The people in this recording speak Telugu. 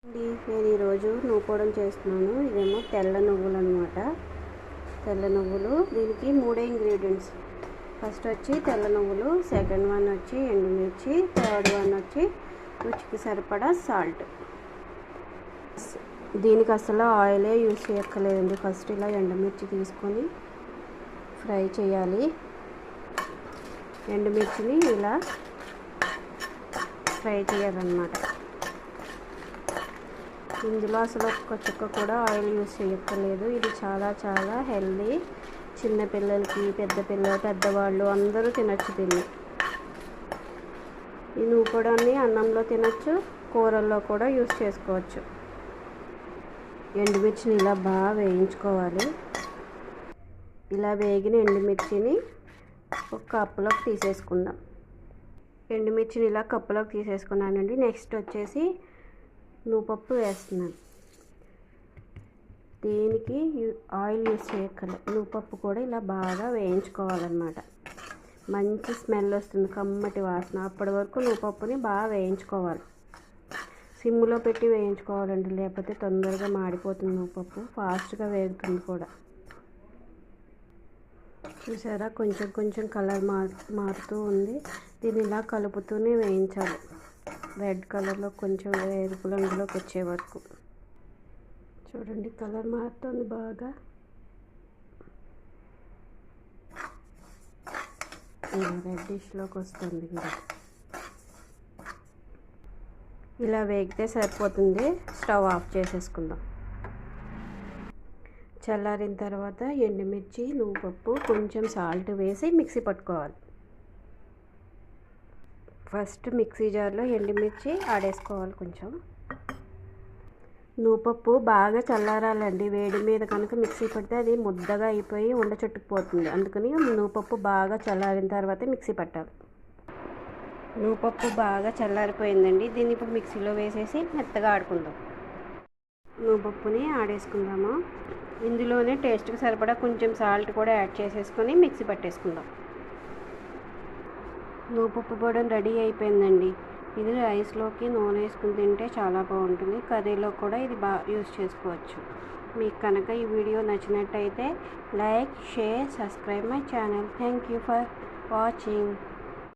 నేను ఈరోజు నూకోవడం చేస్తున్నాను. ఇదేమో తెల్ల నువ్వులు అనమాట. తెల్ల నువ్వులు, దీనికి మూడే ఇంగ్రీడియంట్స్. ఫస్ట్ వచ్చి తెల్ల నువ్వులు, సెకండ్ వన్ వచ్చి ఎండుమిర్చి, థర్డ్ వన్ వచ్చి రుచికి సరిపడా సాల్ట్. దీనికి అసలు ఆయిలే యూజ్ చేయక్కర్లేదండి. ఫస్ట్ ఇలా ఎండుమిర్చి తీసుకొని ఫ్రై చేయాలి. ఎండుమిర్చిని ఇలా ఫ్రై చేయాలన్నమాట. ఇందులో అసలు ఒక్క చుక్క కూడా ఆయిల్ యూజ్ చేయక్కర్లేదు. ఇది చాలా చాలా హెల్దీ. చిన్నపిల్లలకి, పెద్దవాళ్ళు అందరూ తినచ్చు దీన్ని. ఈ నూకడాన్ని అన్నంలో తినచ్చు, కూరల్లో కూడా యూజ్ చేసుకోవచ్చు. ఎండుమిర్చిని ఇలా బాగా వేయించుకోవాలి. ఇలా వేగిన ఎండుమిర్చిని ఒక కప్పులోకి తీసేసుకుందాం. ఎండుమిర్చిని ఇలా కప్పులోకి తీసేసుకున్నానండి. నెక్స్ట్ వచ్చేసి నువ్వుపప్పు వేస్తున్నాను. దీనికి ఆయిల్ యూజ్ చేయక్కర్లేదు. నువ్వుపప్పు కూడా ఇలా బాగా వేయించుకోవాలన్నమాట. మంచి స్మెల్ వస్తుంది, కమ్మటి వాసన. అప్పటి వరకు నువ్వుపప్పుని బాగా వేయించుకోవాలి. సిమ్లో పెట్టి వేయించుకోవాలండి, లేకపోతే తొందరగా మాడిపోతుంది. నువ్వుపప్పు ఫాస్ట్గా వేగుతుంది కూడా. చూసారా, కొంచెం కొంచెం కలర్ మారుతూ ఉంది. దీన్ని ఇలా కలుపుతూనే వేయించాలి. రెడ్ కలర్లో కొంచెం ఎరుపు రంగులోకి వచ్చే వరకు. చూడండి, కలర్ మారుతుంది బాగా. రెడ్డిష్లోకి వస్తుంది. ఇలా వేగితే సరిపోతుంది. స్టవ్ ఆఫ్ చేసేసుకుందాం. చల్లారిన తర్వాత ఎండుమిర్చి, నువ్వుపప్పు, కొంచెం సాల్ట్ వేసి మిక్సీ పట్టుకోవాలి. ఫస్ట్ మిక్సీ జార్లో ఎండుమిర్చి ఆడేసుకోవాలి. కొంచెం నువ్వుపప్పు బాగా చల్లారాలండి. వేడి మీద కనుక మిక్సీ పడితే అది ముద్దగా అయిపోయి ఉండ చుట్టుకుపోతుంది. అందుకని నువ్వుపప్పు బాగా చల్లారిన తర్వాత మిక్సీ పట్టాలి. నువ్వుపప్పు బాగా చల్లారిపోయిందండి. దీన్ని ఇప్పుడు మిక్సీలో వేసేసి మెత్తగా ఆడుకుందాం. నువ్వుపప్పుని ఆడేసుకుందాము. ఇందులోనే టేస్ట్కి సరిపడా కొంచెం సాల్ట్ కూడా యాడ్ చేసేసుకొని మిక్సీ పట్టేసుకుందాం. నువ్వుపప్పు పొడి రెడీ అయిపోయిందండి. ఇది రైస్లోకి నూనె వేసుకుని తింటే చాలా బాగుంటుంది. కర్రీలో కూడా ఇది బాగా యూజ్ చేసుకోవచ్చు. మీకు కనుక ఈ వీడియో నచ్చినట్టయితే like, share, subscribe my channel. Thank you for watching.